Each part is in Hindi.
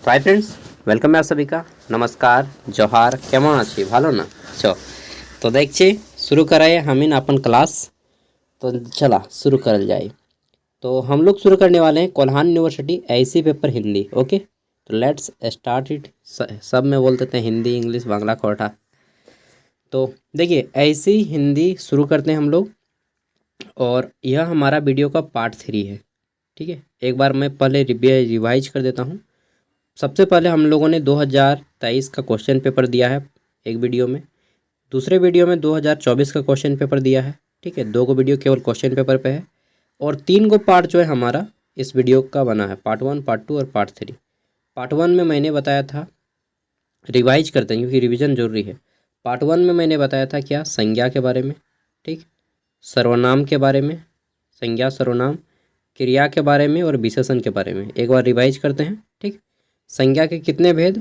हाय फ्रेंड्स, वेलकम है आप सभी का। नमस्कार, जोहार, केमन आछि भालो ना। तो देखिए शुरू कराए हमीन अपन क्लास। तो चला शुरू करल जाए। तो हम लोग शुरू करने वाले हैं कोल्हान यूनिवर्सिटी ऐसी पेपर हिंदी। ओके, तो लेट्स स्टार्ट इट। सब में बोल देते हैं हिंदी, इंग्लिश, बांग्ला, कोटा। तो देखिए ऐसी हिंदी शुरू करते हैं हम लोग। और यह हमारा वीडियो का पार्ट 3 है। ठीक है, एक बार मैं पहले रिवाइज कर देता हूँ। सबसे पहले हम लोगों ने 2023 का क्वेश्चन पेपर दिया है एक वीडियो में। दूसरे वीडियो में 2024 का क्वेश्चन पेपर दिया है। ठीक है, 2 को वीडियो केवल क्वेश्चन पेपर पे है। और 3 को पार्ट जो है हमारा इस वीडियो का बना है, पार्ट 1, पार्ट 2 और पार्ट 3। पार्ट 1 में मैंने बताया था, रिवाइज करते हैं क्योंकि रिवीजन जरूरी है। पार्ट 1 में मैंने बताया था क्या, संज्ञा के बारे में, ठीक, सर्वनाम के बारे में, संज्ञा सर्वनाम, क्रिया के बारे में और विशेषण के बारे में। एक बार रिवाइज करते हैं। ठीक, संज्ञा के कितने भेद,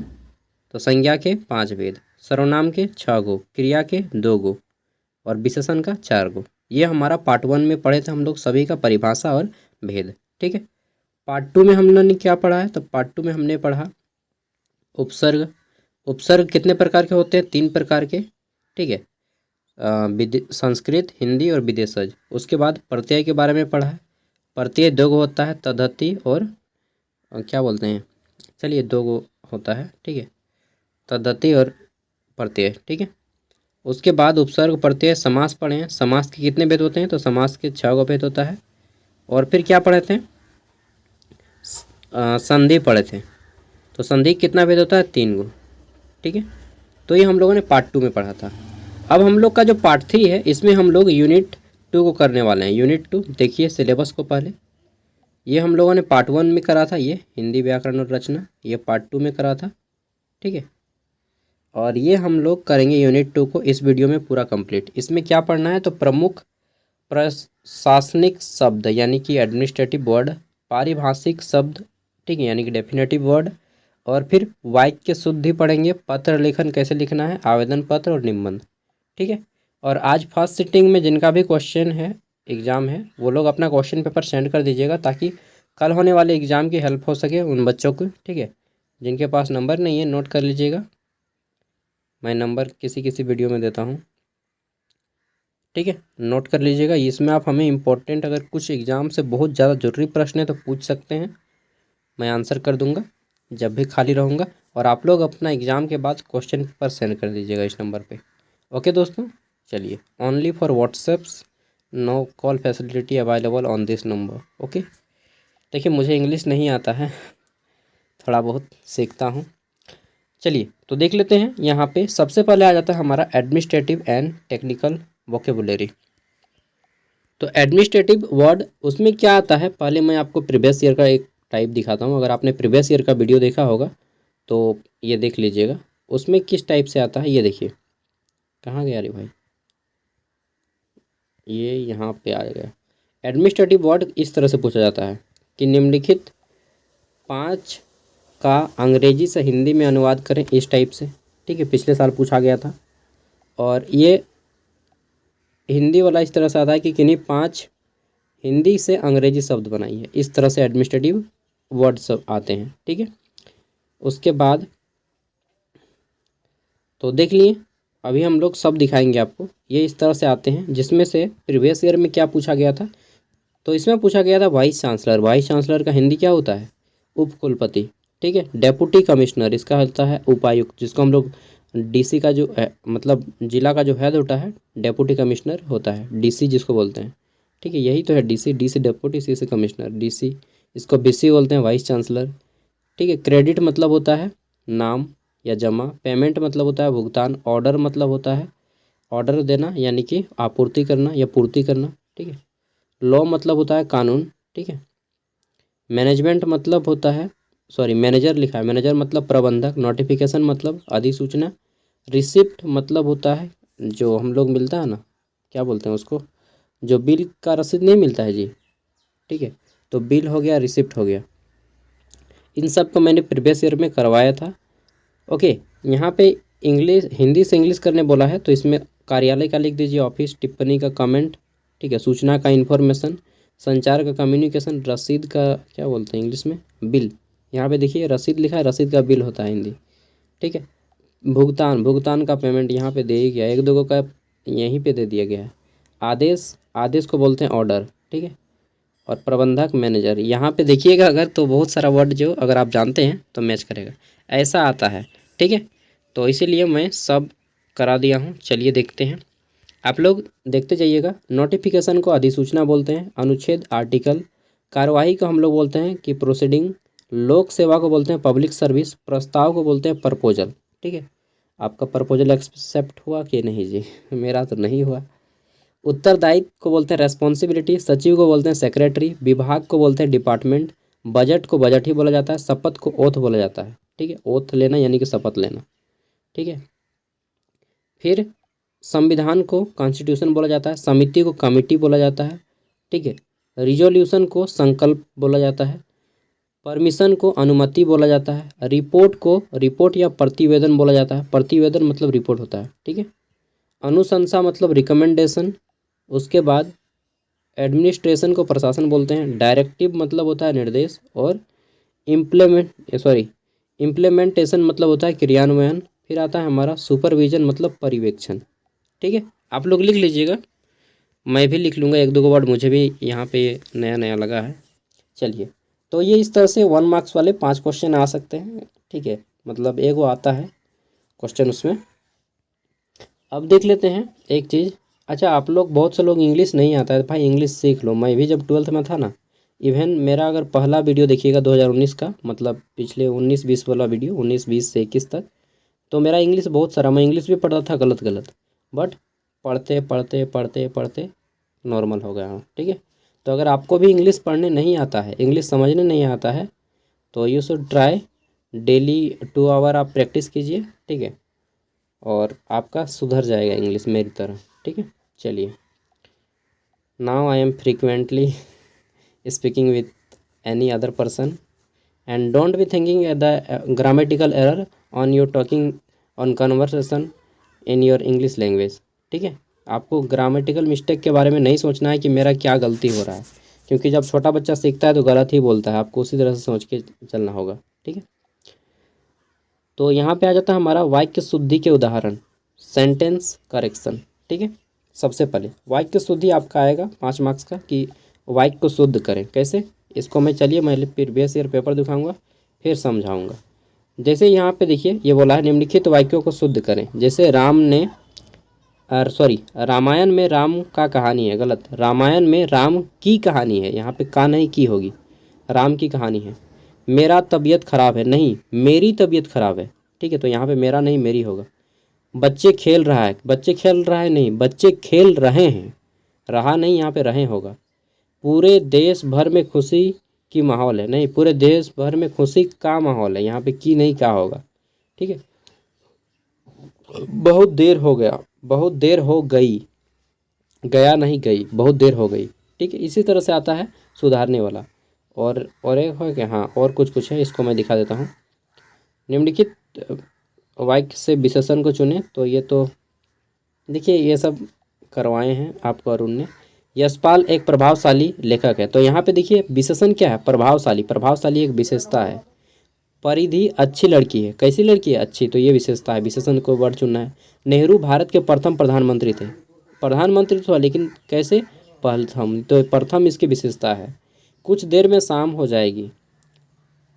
तो संज्ञा के 5 भेद, सर्वनाम के 6 गो, क्रिया के 2 गो और विशेषण का 4 गो। ये हमारा पार्ट 1 में पढ़े थे हम लोग सभी का परिभाषा और भेद। ठीक है, पार्ट 2 में हम लोगों ने क्या पढ़ा है, तो पार्ट 2 में हमने पढ़ा उपसर्ग। उपसर्ग कितने प्रकार के होते हैं, 3 प्रकार के। ठीक है, संस्कृत, हिंदी और विदेशज। उसके बाद प्रत्यय के बारे में पढ़ा है। प्रत्यय 2 गो होता है, तद्धति और क्या बोलते हैं, चलिए 2 गो होता है। ठीक है, तद्धति और प्रत्यय। ठीक है, उसके बाद उपसर्ग, प्रत्यय, समास पढ़े हैं। समास के कितने भेद होते हैं, तो समास के 6 गो भेद होता है। और फिर क्या पढ़े थे, संधि पढ़े थे। तो संधि कितना भेद होता है, 3 गो। ठीक है, तो ये हम लोगों ने पार्ट 2 में पढ़ा था। अब हम लोग का जो पार्ट 3 है इसमें हम लोग यूनिट 2 को करने वाले हैं। यूनिट 2 देखिए सिलेबस को पहले। ये हम लोगों ने पार्ट 1 में करा था, ये हिंदी व्याकरण और रचना, ये पार्ट 2 में करा था। ठीक है, और ये हम लोग करेंगे यूनिट 2 को इस वीडियो में पूरा कंप्लीट। इसमें क्या पढ़ना है, तो प्रमुख प्रशासनिक शब्द यानी कि एडमिनिस्ट्रेटिव वर्ड, पारिभाषिक शब्द, ठीक है, यानी कि डेफिनेटिव वर्ड, और फिर वाक्य शुद्धि पढ़ेंगे, पत्र लेखन कैसे लिखना है, आवेदन पत्र और निबंध। ठीक है, और आज फर्स्ट सिटिंग में जिनका भी क्वेश्चन है, एग्ज़ाम है, वो लोग अपना क्वेश्चन पेपर सेंड कर दीजिएगा ताकि कल होने वाले एग्ज़ाम की हेल्प हो सके उन बच्चों को। ठीक है, जिनके पास नंबर नहीं है नोट कर लीजिएगा, मैं नंबर किसी किसी वीडियो में देता हूँ। ठीक है, नोट कर लीजिएगा। इसमें आप हमें इम्पोर्टेंट अगर कुछ एग्ज़ाम से बहुत ज़्यादा ज़रूरी प्रश्न है तो पूछ सकते हैं, मैं आंसर कर दूंगा जब भी खाली रहूँगा। और आप लोग अपना एग्ज़ाम के बाद क्वेश्चन पेपर सेंड कर दीजिएगा इस नंबर पे। ओके दोस्तों, चलिए, only for WhatsApps, no call facility available on this number. Okay, देखिए मुझे इंग्लिश नहीं आता है, थोड़ा बहुत सीखता हूँ। चलिए तो देख लेते हैं। यहाँ पे सबसे पहले आ जाता है हमारा एडमिनिस्ट्रेटिव एंड टेक्निकल वोकेबुलरी। तो एडमिनिस्ट्रेटिव वर्ड उसमें क्या आता है, पहले मैं आपको प्रीवियस ईयर का एक टाइप दिखाता हूँ। अगर आपने प्रीवियस ईयर का वीडियो देखा होगा तो ये देख लीजिएगा, उसमें किस टाइप से आता है। ये देखिए, कहाँ गया रे भाई, ये यहाँ पे आ गया। एडमिनिस्ट्रेटिव वर्ड इस तरह से पूछा जाता है कि निम्नलिखित 5 का अंग्रेजी से हिंदी में अनुवाद करें, इस टाइप से। ठीक है, पिछले साल पूछा गया था। और ये हिंदी वाला इस तरह से आता है कि किन्हीं 5 हिंदी से अंग्रेजी शब्द बनाइए। इस तरह से एडमिनिस्ट्रेटिव वर्ड सब आते हैं। ठीक है, उसके बाद तो देख लिए, अभी हम लोग सब दिखाएंगे आपको। ये इस तरह से आते हैं, जिसमें से प्रीवियस ईयर में क्या पूछा गया था, तो इसमें पूछा गया था वाइस चांसलर। वाइस चांसलर का हिंदी क्या होता है, उप कुलपति। ठीक है, डेप्यूटी कमिश्नर इसका होता है उपायुक्त, जिसको हम लोग डीसी का जो है, मतलब जिला का जो हेड होता है डेप्यूटी कमिश्नर होता है, डीसी जिसको बोलते हैं। ठीक है, यही तो है DC, DC deputy, C commissioner, DC, इसको बीसी बोलते हैं, वाइस चांसलर। ठीक है, क्रेडिट मतलब होता है नाम या जमा, पेमेंट मतलब होता है भुगतान, ऑर्डर मतलब होता है ऑर्डर देना यानी कि आपूर्ति करना या पूर्ति करना। ठीक है, लॉ मतलब होता है कानून। ठीक है, मैनेजमेंट मतलब होता है, सॉरी मैनेजर लिखा है, मैनेजर मतलब प्रबंधक, नोटिफिकेशन मतलब अधिसूचना, रिसिप्ट मतलब होता है जो हम लोग मिलता है ना, क्या बोलते हैं उसको, जो बिल का रसीद नहीं मिलता है जी। ठीक है, तो बिल हो गया, रिसिप्ट हो गया। इन सब को मैंने प्रीवियस ईयर में करवाया था। ओके, यहाँ पे इंग्लिश, हिंदी से इंग्लिश करने बोला है, तो इसमें कार्यालय का लिख दीजिए, ऑफिस, टिप्पणी का कमेंट, ठीक है, सूचना का इन्फॉर्मेशन, संचार का कम्युनिकेशन, रसीद का क्या बोलते हैं इंग्लिश में, बिल। यहाँ पे देखिए रसीद लिखा है, रसीद का बिल होता है हिंदी, ठीक है। भुगतान, भुगतान का पेमेंट यहाँ पे दे ही गया, एक दो का यहीं पे दे दिया गया है। आदेश, आदेश को बोलते हैं ऑर्डर, ठीक है। और प्रबंधक, मैनेजर, यहाँ पे देखिएगा अगर तो बहुत सारा वर्ड जो अगर आप जानते हैं तो मैच करेगा, ऐसा आता है, ठीक है। तो इसीलिए मैं सब करा दिया हूँ। चलिए देखते हैं, आप लोग देखते जाइएगा। नोटिफिकेशन को अधिसूचना बोलते हैं, अनुच्छेद आर्टिकल, कार्यवाही को हम लोग बोलते हैं कि प्रोसीडिंग, लोक सेवा को बोलते हैं पब्लिक सर्विस, प्रस्ताव को बोलते हैं प्रपोजल, ठीक है। आपका प्रपोजल एक्सेप्ट हुआ कि नहीं जी? मेरा तो नहीं हुआ। उत्तरदायित्व को बोलते हैं रेस्पॉन्सिबिलिटी, सचिव को बोलते हैं सेक्रेटरी, विभाग को बोलते हैं डिपार्टमेंट, बजट को बजट ही बोला जाता है, शपथ को ओथ बोला जाता है, ठीक है। ओथ लेना यानी कि शपथ लेना, ठीक है। फिर संविधान को कॉन्स्टिट्यूशन बोला जाता है, समिति को कमेटी बोला जाता है, ठीक है। रिजोल्यूशन को संकल्प बोला जाता है, परमिशन को अनुमति बोला जाता है, रिपोर्ट को रिपोर्ट या प्रतिवेदन बोला जाता है, प्रतिवेदन मतलब रिपोर्ट होता है, ठीक है। अनुशंसा मतलब रिकमेंडेशन। उसके बाद एडमिनिस्ट्रेशन को प्रशासन बोलते हैं, डायरेक्टिव मतलब होता है निर्देश, और इम्प्लीमेंटेशन मतलब होता है क्रियान्वयन। फिर आता है हमारा सुपरविजन मतलब पर्यवेक्षण, ठीक है। आप लोग लिख लीजिएगा, मैं भी लिख लूँगा, एक दो वर्ड मुझे भी यहाँ पे नया नया लगा है। चलिए, तो ये इस तरह से 1 मार्क्स वाले 5 क्वेश्चन आ सकते हैं, ठीक है। मतलब एक वो आता है क्वेश्चन उसमें। अब देख लेते हैं एक चीज़। अच्छा, आप लोग बहुत से लोग इंग्लिश नहीं आता है, भाई इंग्लिश सीख लो। मैं भी जब 12th में था ना, इवन मेरा अगर पहला वीडियो देखिएगा 2019 का, मतलब पिछले 19-20 वाला वीडियो, 19-20 से 21 तक, तो मेरा इंग्लिश बहुत सारा, मैं इंग्लिश भी पढ़ता था गलत गलत, बट पढ़ते पढ़ते पढ़ते पढ़ते नॉर्मल हो गया हूँ, ठीक है। तो अगर आपको भी इंग्लिश पढ़ने नहीं आता है, इंग्लिश समझने नहीं आता है, तो you should try daily 2 hour आप प्रैक्टिस कीजिए, ठीक है, और आपका सुधर जाएगा इंग्लिश मेरी तरह, ठीक है। चलिए, now I am frequently speaking with any other person and don't be thinking the grammatical error on your talking on conversation in your English language, ठीक है। आपको ग्रामेटिकल मिस्टेक के बारे में नहीं सोचना है कि मेरा क्या गलती हो रहा है, क्योंकि जब छोटा बच्चा सीखता है तो गलत ही बोलता है, आपको उसी तरह से सोच के चलना होगा, ठीक है। तो यहाँ पे आ जाता है हमारा वाक्य शुद्धि के उदाहरण, सेंटेंस करेक्शन, ठीक है। सबसे पहले वाक्य शुद्धि आपका आएगा 5 मार्क्स का, कि वाक्य को शुद्ध करें कैसे। इसको मैं, चलिए मैं प्रीवियस ईयर पेपर दिखाऊंगा, फिर समझाऊंगा। जैसे यहाँ पे देखिए, ये बोला है निम्नलिखित वाक्यों को शुद्ध करें। जैसे रामायण में राम का कहानी है, गलत, रामायण में राम की कहानी है, यहाँ पे का नहीं की होगी, राम की कहानी है। मेरा तबीयत खराब है, नहीं मेरी तबीयत खराब है, ठीक है। तो यहाँ पे मेरा नहीं मेरी होगा। बच्चे खेल रहा है, बच्चे खेल रहा है नहीं, बच्चे खेल रहे हैं, रहा नहीं, यहाँ पे रहे होगा। पूरे देश भर में खुशी की माहौल है, नहीं पूरे देश भर में खुशी का माहौल है, यहाँ पे की नहीं का होगा, ठीक है। बहुत देर हो गया, बहुत देर हो गई, गया नहीं गई, बहुत देर हो गई, ठीक है। इसी तरह से आता है सुधारने वाला। और एक है कि हाँ, और कुछ है, इसको मैं दिखा देता हूँ। निम्नलिखित वाक्य से विशेषण को चुनें। तो ये तो देखिए, ये सब करवाए हैं आपको अरुण ने। यशपाल एक प्रभावशाली लेखक है, तो यहाँ पे देखिए विशेषण क्या है, प्रभावशाली। प्रभावशाली एक विशेषता है। परिधि अच्छी लड़की है, कैसी लड़की है, अच्छी, तो ये विशेषता है, विशेषण को वर्ड चुनना है। नेहरू भारत के प्रथम प्रधानमंत्री थे, प्रधानमंत्री तो लेकिन कैसे, प्रथम, तो प्रथम इसकी विशेषता है। कुछ देर में शाम हो जाएगी,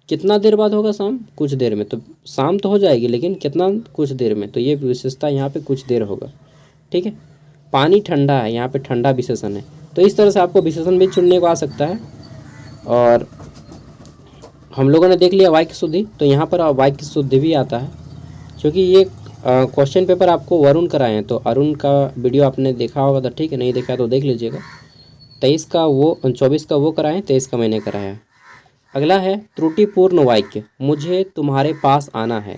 कितना देर बाद होगा शाम, कुछ देर में, तो शाम तो हो जाएगी लेकिन कितना, कुछ देर में, तो ये विशेषता यहाँ पे कुछ देर होगा, ठीक है। पानी ठंडा है, यहाँ पे ठंडा विशेषण है। तो इस तरह से आपको विशेषण भी चुनने को आ सकता है। और हम लोगों ने देख लिया वाक्य शुद्धि, तो यहाँ पर वाक्य शुद्धि भी आता है, क्योंकि ये क्वेश्चन पेपर आपको वरुण कराए हैं, तो अरुण का वीडियो आपने देखा होगा तो ठीक है, नहीं देखा तो देख लीजिएगा। 23 का वो, 24 का वो कराएं, 23 का मैंने कराया। अगला है त्रुटिपूर्ण वाक्य, मुझे तुम्हारे पास आना है,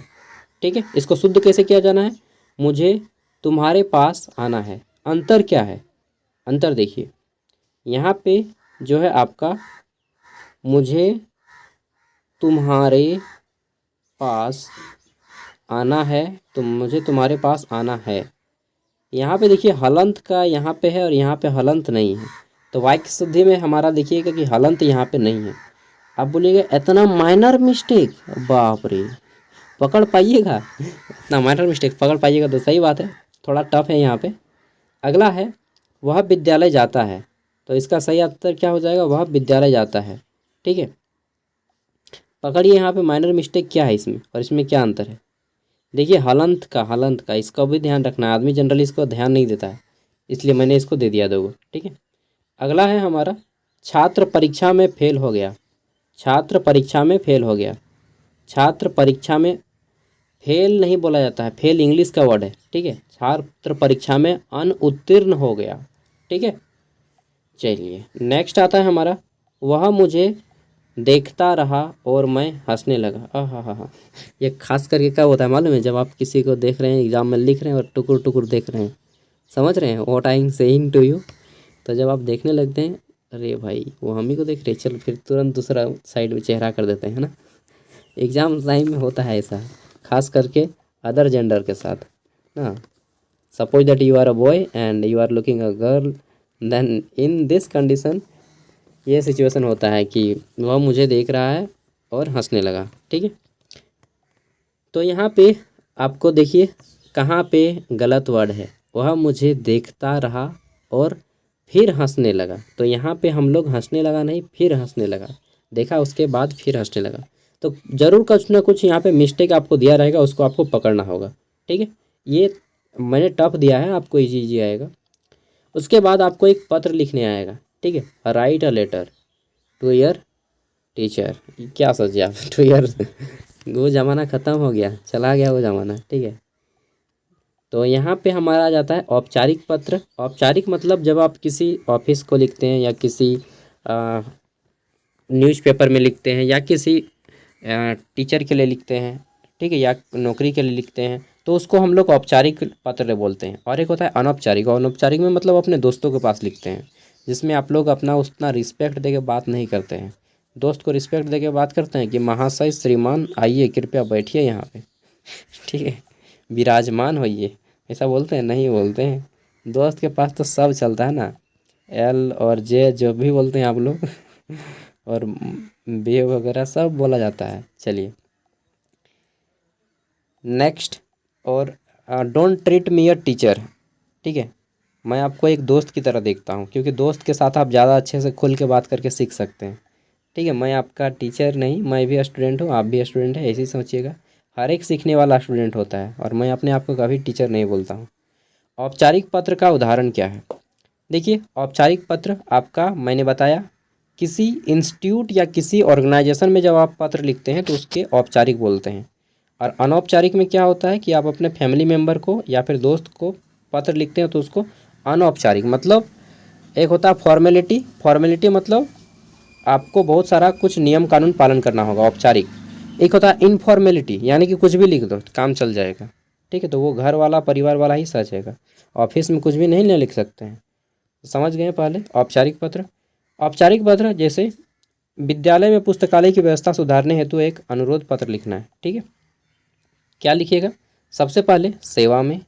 ठीक है। इसको शुद्ध कैसे किया जाना है, मुझे तुम्हारे पास आना है। अंतर क्या है, अंतर देखिए, यहाँ पे जो है आपका मुझे तुम्हारे पास आना है, तो मुझे तुम्हारे पास आना है, यहाँ पे देखिए हलंत का यहाँ पे है और यहाँ पे हलंत नहीं है। तो वाक्य शुद्धि में हमारा देखिएगा कि हलंत यहाँ पे नहीं है, आप बोलिएगा इतना माइनर मिस्टेक, बाप रे, पकड़ पाइएगा इतना माइनर मिस्टेक पकड़ पाइएगा तो सही बात है, थोड़ा टफ है यहाँ पे। अगला है वह विद्यालय जाता है, तो इसका सही उत्तर क्या हो जाएगा, वह विद्यालय जाता है। ठीक है, पकड़िए यहाँ पे माइनर मिस्टेक क्या है इसमें और इसमें क्या अंतर है। देखिए हलंत का इसका भी ध्यान रखना है, आदमी जनरली इसको ध्यान नहीं देता है, इसलिए मैंने इसको दे दिया 2 गो। ठीक है, अगला है हमारा छात्र परीक्षा में फेल हो गया। छात्र परीक्षा में फेल हो गया, छात्र परीक्षा में फेल नहीं बोला जाता है, फेल इंग्लिश का वर्ड है। ठीक है, छात्र परीक्षा में अनुत्तीर्ण हो गया। ठीक है, चलिए नेक्स्ट आता है हमारा वह मुझे देखता रहा और मैं हंसने लगा। हाँ, ये खास करके क्या होता है मालूम है, जब आप किसी को देख रहे हैं एग्जाम में लिख रहे हैं और टुकुर टुकुर देख रहे हैं, समझ रहे हैं what I am saying to you. तो जब आप देखने लगते हैं, अरे भाई वो हम ही को देख रहे, चल फिर तुरंत दूसरा साइड में चेहरा कर देते हैं, है ना। एग्ज़ाम टाइम में होता है ऐसा, खास करके अदर जेंडर के साथ ना। Suppose that you are a boy and you are looking a girl, then in this condition ये सिचुएशन होता है कि वह मुझे देख रहा है और हंसने लगा। ठीक है, तो यहाँ पे आपको देखिए कहाँ पे गलत वर्ड है, वह मुझे देखता रहा और फिर हंसने लगा। तो यहाँ पे हम लोग हंसने लगा नहीं, फिर हंसने लगा, देखा उसके बाद फिर हंसने लगा। तो ज़रूर कुछ ना कुछ यहाँ पे मिस्टेक आपको दिया रहेगा, उसको आपको पकड़ना होगा। ठीक है, ये मैंने टफ दिया है, आपको इजी आएगा। उसके बाद आपको एक पत्र लिखने आएगा। ठीक है, write a letter to your teacher. क्या सोचे आप टू योर वो ज़माना ख़त्म हो गया, चला गया वो ज़माना। ठीक है, तो यहाँ पे हमारा आ जाता है औपचारिक पत्र। औपचारिक मतलब जब आप किसी ऑफिस को लिखते हैं या किसी न्यूज़पेपर में लिखते हैं या किसी टीचर के लिए लिखते हैं, ठीक है, या नौकरी के लिए लिखते हैं, तो उसको हम लोग औपचारिक पत्र बोलते हैं। और एक होता है अनौपचारिक। और अनौपचारिक में मतलब अपने दोस्तों के पास लिखते हैं, जिसमें आप लोग अपना उतना रिस्पेक्ट दे के बात नहीं करते हैं। दोस्त को रिस्पेक्ट दे के बात करते हैं कि महाशय श्रीमान आइए कृपया बैठिए यहाँ पे, ठीक है, विराजमान होइए, ऐसा बोलते हैं, नहीं बोलते हैं। दोस्त के पास तो सब चलता है ना, एल और जे जो भी बोलते हैं आप लोग और बे वगैरह सब बोला जाता है। चलिए नेक्स्ट, और don't treat me a teacher. ठीक है, मैं आपको एक दोस्त की तरह देखता हूँ, क्योंकि दोस्त के साथ आप ज़्यादा अच्छे से खुल के बात करके सीख सकते हैं। ठीक है, मैं आपका टीचर नहीं, मैं भी स्टूडेंट हूँ, आप भी स्टूडेंट हैं, ऐसे ही सोचिएगा। हर एक सीखने वाला स्टूडेंट होता है, और मैं अपने आप को कभी टीचर नहीं बोलता हूँ। औपचारिक पत्र का उदाहरण क्या है, देखिए औपचारिक पत्र आपका मैंने बताया किसी इंस्टीट्यूट या किसी ऑर्गेनाइजेशन में जब आप पत्र लिखते हैं तो उसके औपचारिक बोलते हैं। और अनौपचारिक में क्या होता है कि आप अपने फैमिली मेम्बर को या फिर दोस्त को पत्र लिखते हैं तो उसको अनौपचारिक, मतलब एक होता है फॉर्मेलिटी। फॉर्मेलिटी मतलब आपको बहुत सारा कुछ नियम कानून पालन करना होगा, औपचारिक। एक होता है इनफॉर्मेलिटी, यानी कि कुछ भी लिख दो काम चल जाएगा। ठीक है, तो वो घर वाला परिवार वाला ही सचेगा, ऑफिस में कुछ भी नहीं लिख सकते हैं। समझ गए पहले औपचारिक पत्र। औपचारिक पत्र जैसे विद्यालय में पुस्तकालय की व्यवस्था सुधारने हेतु एक अनुरोध पत्र लिखना है। ठीक है, क्या लिखिएगा, सबसे पहले सेवा में,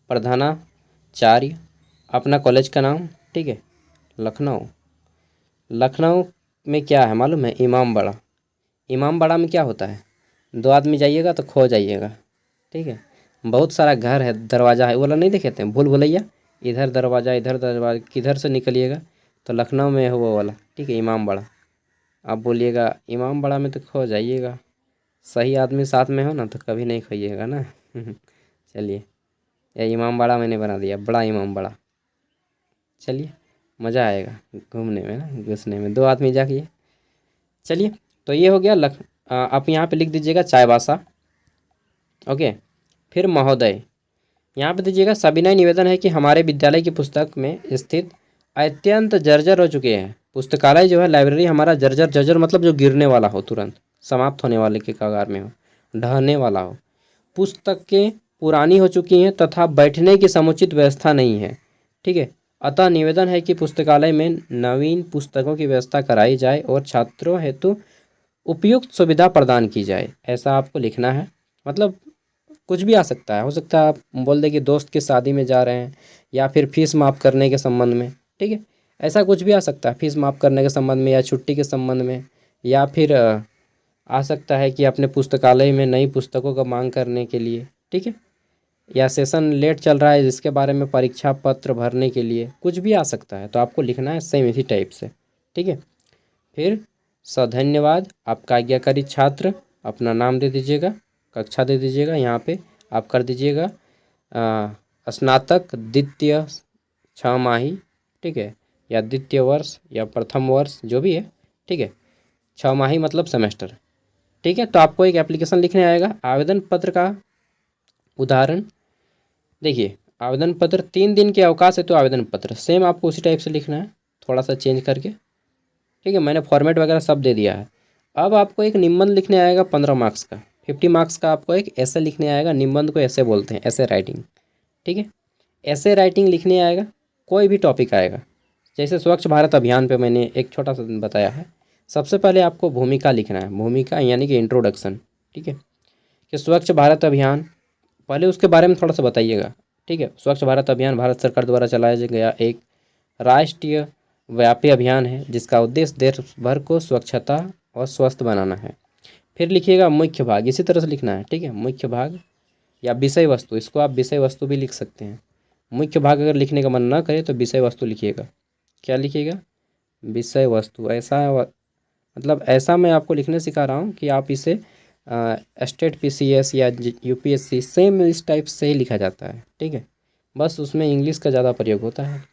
प्रधानाचार्य, अपना कॉलेज का नाम। ठीक है, लखनऊ। लखनऊ में क्या है मालूम है, इमामबाड़ा। इमामबाड़ा में क्या होता है, 2 आदमी जाइएगा तो खो जाइएगा। ठीक है, बहुत सारा घर है, दरवाज़ा है, वो वाला नहीं देखे थे भूल भुलैया, इधर दरवाज़ा इधर दरवाज़ा, किधर से निकलिएगा, तो लखनऊ में है वो वाला। ठीक है, इमामबाड़ा। आप बोलिएगा इमामबाड़ा में तो खो जाइएगा, सही आदमी साथ में हो ना तो कभी नहीं खोइएगा ना चलिए, ये इमामबाड़ा मैंने बना दिया, बड़ा इमामबाड़ा। चलिए मज़ा आएगा घूमने में ना, घुसने में, 2 आदमी जाके। चलिए, तो ये हो गया आप यहाँ पे लिख दीजिएगा चायबासा। ओके, फिर महोदय, यहाँ पे दीजिएगा सविनय निवेदन है कि हमारे विद्यालय की पुस्तक में स्थित अत्यंत जर्जर हो चुके हैं। पुस्तकालय जो है, लाइब्रेरी हमारा जर्जर, जर्जर मतलब जो गिरने वाला हो, तुरंत समाप्त होने वाले के कगार में हो, ढहने वाला हो। पुस्तकें पुरानी हो चुकी हैं तथा बैठने की समुचित व्यवस्था नहीं है। ठीक है, अतः निवेदन है कि पुस्तकालय में नवीन पुस्तकों की व्यवस्था कराई जाए और छात्रों हेतु उपयुक्त सुविधा प्रदान की जाए, ऐसा आपको लिखना है। मतलब कुछ भी आ सकता है, हो सकता है आप बोल दें कि दोस्त की शादी में जा रहे हैं, या फिर फीस माफ़ करने के संबंध में। ठीक है, ऐसा कुछ भी आ सकता है, फीस माफ़ करने के संबंध में या छुट्टी के संबंध में, या फिर आ सकता है कि अपने पुस्तकालय में नई पुस्तकों का मांग करने के लिए, ठीक है, या सेशन लेट चल रहा है जिसके बारे में परीक्षा पत्र भरने के लिए, कुछ भी आ सकता है। तो आपको लिखना है सेम इसी टाइप से, ठीक है। फिर धन्यवाद, आपका आज्ञाकारी छात्र, अपना नाम दे दीजिएगा, कक्षा दे दीजिएगा, यहाँ पे आप कर दीजिएगा स्नातक द्वितीय 6 माही, ठीक है, या द्वितीय वर्ष या प्रथम वर्ष जो भी है, ठीक है। 6 माही मतलब सेमेस्टर, ठीक है। तो आपको एक एप्लीकेशन लिखने आएगा। आवेदन पत्र का उदाहरण देखिए, आवेदन पत्र 3 दिन के अवकाश है तो आवेदन पत्र सेम आपको उसी टाइप से लिखना है, थोड़ा सा चेंज करके, ठीक है। मैंने फॉर्मेट वगैरह सब दे दिया है। अब आपको एक निबंध लिखने आएगा 15 मार्क्स का, 50 मार्क्स का आपको एक ऐसे लिखने आएगा। निबंध को ऐसे बोलते हैं, ऐसे राइटिंग, ठीक है। ऐसे राइटिंग लिखने आएगा, कोई भी टॉपिक आएगा। जैसे स्वच्छ भारत अभियान पे मैंने एक छोटा सा बताया है। सबसे पहले आपको भूमिका लिखना है, भूमिका यानी कि इंट्रोडक्शन, ठीक है, कि स्वच्छ भारत अभियान, पहले उसके बारे में थोड़ा सा बताइएगा, ठीक है। स्वच्छ भारत अभियान भारत सरकार द्वारा चलाया गया एक राष्ट्रीय व्यापी अभियान है जिसका उद्देश्य देश भर को स्वच्छता और स्वस्थ बनाना है। फिर लिखिएगा मुख्य भाग, इसी तरह से लिखना है, ठीक है। मुख्य भाग या विषय वस्तु, इसको आप विषय वस्तु भी लिख सकते हैं। मुख्य भाग अगर लिखने का मन ना करे तो विषय वस्तु लिखिएगा। क्या लिखिएगा? विषय वस्तु। मतलब ऐसा मैं आपको लिखने सिखा रहा हूँ कि आप इसे स्टेट पीसीएस या यूपीएससी सेम इस टाइप से ही लिखा जाता है, ठीक है। बस उसमें इंग्लिश का ज़्यादा प्रयोग होता है।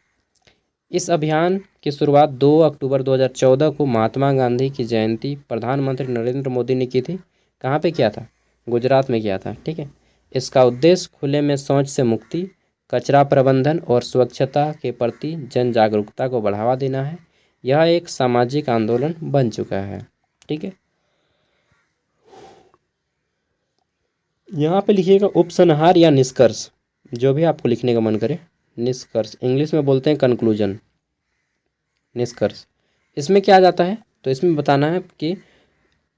इस अभियान की शुरुआत 2 अक्टूबर 2014 को महात्मा गांधी की जयंती प्रधानमंत्री नरेंद्र मोदी ने की थी। कहाँ पे किया था? गुजरात में किया था, ठीक है। इसका उद्देश्य खुले में शौच से मुक्ति, कचरा प्रबंधन और स्वच्छता के प्रति जन जागरूकता को बढ़ावा देना है। यह एक सामाजिक आंदोलन बन चुका है, ठीक है। यहाँ पे लिखिएगा उपसंहार या निष्कर्ष, जो भी आपको लिखने का मन करे। निष्कर्ष इंग्लिश में बोलते हैं कंक्लूजन, निष्कर्ष। इसमें क्या आ जाता है? तो इसमें बताना है कि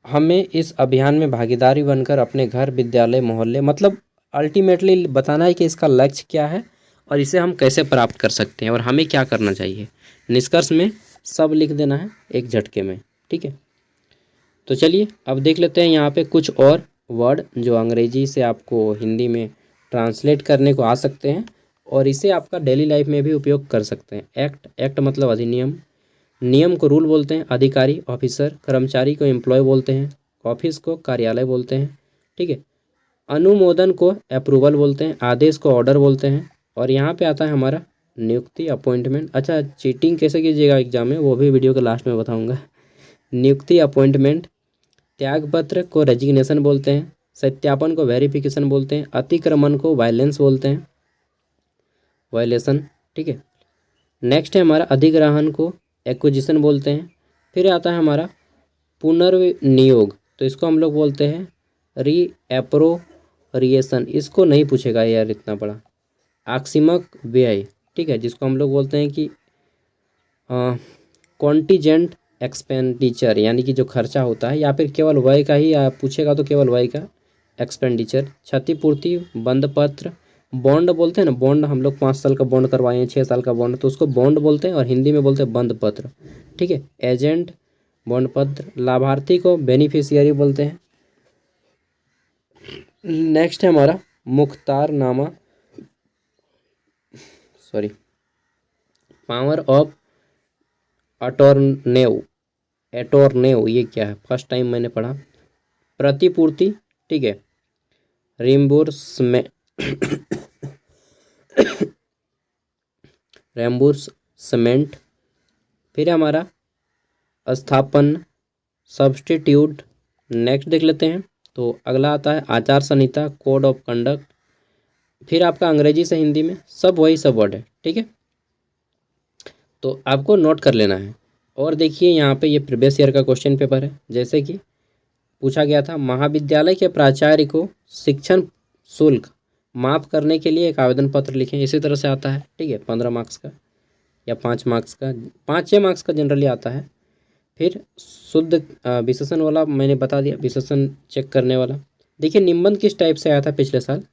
हमें इस अभियान में भागीदारी बनकर अपने घर, विद्यालय, मोहल्ले, मतलब अल्टीमेटली बताना है कि इसका लक्ष्य क्या है और इसे हम कैसे प्राप्त कर सकते हैं और हमें क्या करना चाहिए। निष्कर्ष में सब लिख देना है एक झटके में, ठीक है। तो चलिए अब देख लेते हैं यहाँ पे कुछ और वर्ड जो अंग्रेजी से आपको हिंदी में ट्रांसलेट करने को आ सकते हैं और इसे आपका डेली लाइफ में भी उपयोग कर सकते हैं। एक्ट, एक्ट मतलब अधिनियम, नियम को रूल बोलते हैं, अधिकारी ऑफिसर, कर्मचारी को एम्प्लॉय बोलते हैं, ऑफिस को कार्यालय बोलते हैं, ठीक है। अनुमोदन को अप्रूवल बोलते हैं, आदेश को ऑर्डर बोलते हैं। और यहाँ पे आता है हमारा नियुक्ति, अपॉइंटमेंट। अच्छा, चीटिंग कैसे कीजिएगा एग्जाम में वो भी वीडियो के लास्ट में बताऊँगा। नियुक्ति, अपॉइंटमेंट। त्यागपत्र को रेजिग्नेशन बोलते हैं, सत्यापन को वेरिफिकेशन बोलते हैं, अतिक्रमण को वायलेंस बोलते हैं, वायलेशन, ठीक है। नेक्स्ट है हमारा अधिग्रहण को एक्विजिशन बोलते हैं। फिर आता है हमारा पुनर्नियोग, तो इसको हम लोग बोलते हैं रीएप्रोरिएशन। इसको नहीं पूछेगा यार इतना बड़ा। आकस्मिक व्यय, ठीक है, जिसको हम लोग बोलते हैं कि कॉन्टीजेंट एक्सपेंडिचर, यानी कि जो खर्चा होता है, या फिर केवल व्यय का ही पूछेगा तो केवल व्यय का एक्सपेंडिचर। क्षतिपूर्ति, बंद पत्र, बॉन्ड बोलते हैं ना, बॉन्ड हम लोग 5 साल का बॉन्ड करवाए हैं, 6 साल का बॉन्ड, तो उसको बॉन्ड बोलते हैं और हिंदी में बोलते हैं बंद पत्र, ठीक है। एजेंट, बॉन्ड पत्र। लाभार्थी को बेनिफिशियरी बोलते हैं। नेक्स्ट है हमारा मुख्तारनामा, सॉरी, पावर ऑफ अटॉर्नेव, एटॉर्नेव ये क्या है? फर्स्ट टाइम मैंने पढ़ा। प्रतिपूर्ति, ठीक है, रेम्बुर्समेंट। फिर हमारा स्थापन, सब्स्टिट्यूट। नेक्स्ट देख लेते हैं। तो अगला आता है आचार संहिता, कोड ऑफ कंडक्ट। फिर आपका अंग्रेजी से हिंदी में सब वही सब वर्ड है, ठीक है। तो आपको नोट कर लेना है। और देखिए यहाँ पे ये प्रीवियस ईयर का क्वेश्चन पेपर है। जैसे कि पूछा गया था, महाविद्यालय के प्राचार्य को शिक्षण शुल्क माफ़ करने के लिए एक आवेदन पत्र लिखें। इसी तरह से आता है, ठीक है, 15 मार्क्स का या 5 मार्क्स का, 5-6 मार्क्स का जनरली आता है। फिर शुद्ध विशेषण वाला मैंने बता दिया, विशेषण चेक करने वाला। देखिए निबंध किस टाइप से आया था पिछले साल,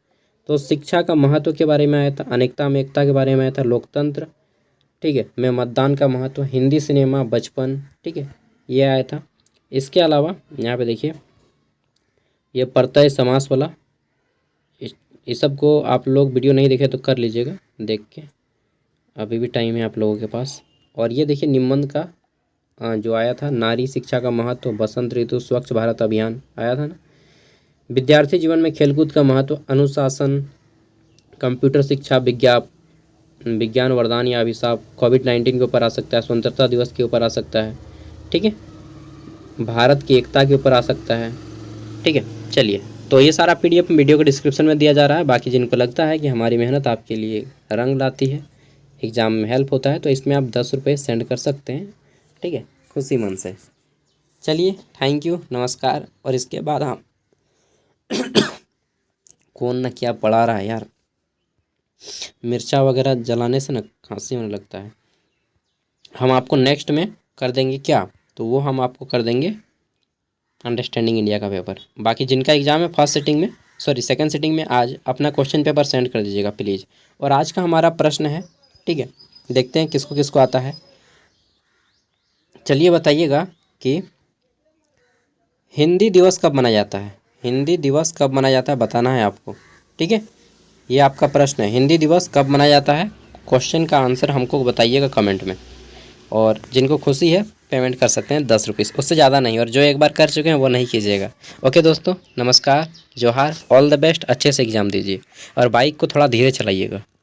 तो शिक्षा का महत्व के बारे में आया था, अनेकता में एकता के बारे में आया था, लोकतंत्र, ठीक है, में मतदान का महत्व, हिंदी सिनेमा, बचपन, ठीक है, ये आया था। इसके अलावा यहाँ पे देखिए ये प्रत्यय समास वाला, इस सब को आप लोग वीडियो नहीं देखे तो कर लीजिएगा देख के, अभी भी टाइम है आप लोगों के पास। और ये देखिए निबंध का जो आया था, नारी शिक्षा का महत्व, बसंत ऋतु, स्वच्छ भारत अभियान आया था ना, विद्यार्थी जीवन में खेलकूद का महत्व, अनुशासन, कंप्यूटर शिक्षा, विज्ञान वरदान या अभिशाप, कोविड-19 के ऊपर आ सकता है, स्वतंत्रता दिवस के ऊपर आ सकता है, ठीक है, भारत की एकता के ऊपर आ सकता है, ठीक है। चलिए, तो ये सारा PDF वीडियो के डिस्क्रिप्शन में दिया जा रहा है। बाकी जिनको लगता है कि हमारी मेहनत आपके लिए रंग लाती है, एग्ज़ाम में हेल्प होता है, तो इसमें आप 10 रुपये सेंड कर सकते हैं, ठीक है, खुशी मन से। चलिए, थैंक यू, नमस्कार। और इसके बाद हम कौन ना क्या पढ़ा रहा है यार, मिर्चा वगैरह जलाने से ना खांसी होने लगता है। हम आपको नेक्स्ट में कर देंगे क्या, तो वो हम आपको कर देंगे अंडरस्टैंडिंग इंडिया का पेपर। बाकी जिनका एग्ज़ाम है सेकंड सिटिंग में आज अपना क्वेश्चन पेपर सेंड कर दीजिएगा प्लीज़। और आज का हमारा प्रश्न है, ठीक है, देखते हैं किसको किसको आता है। चलिए बताइएगा कि हिंदी दिवस कब मनाया जाता है, हिंदी दिवस कब मनाया जाता है बताना है आपको, ठीक है। ये आपका प्रश्न है, हिंदी दिवस कब मनाया जाता है, क्वेश्चन का आंसर हमको बताइएगा कमेंट में। और जिनको खुशी है पेमेंट कर सकते हैं 10 रुपीज़, उससे ज़्यादा नहीं, और जो एक बार कर चुके हैं वो नहीं कीजिएगा। ओके दोस्तों, नमस्कार, जोहार, ऑल द बेस्ट, अच्छे से एग्ज़ाम दीजिए और बाइक को थोड़ा धीरे चलाइएगा।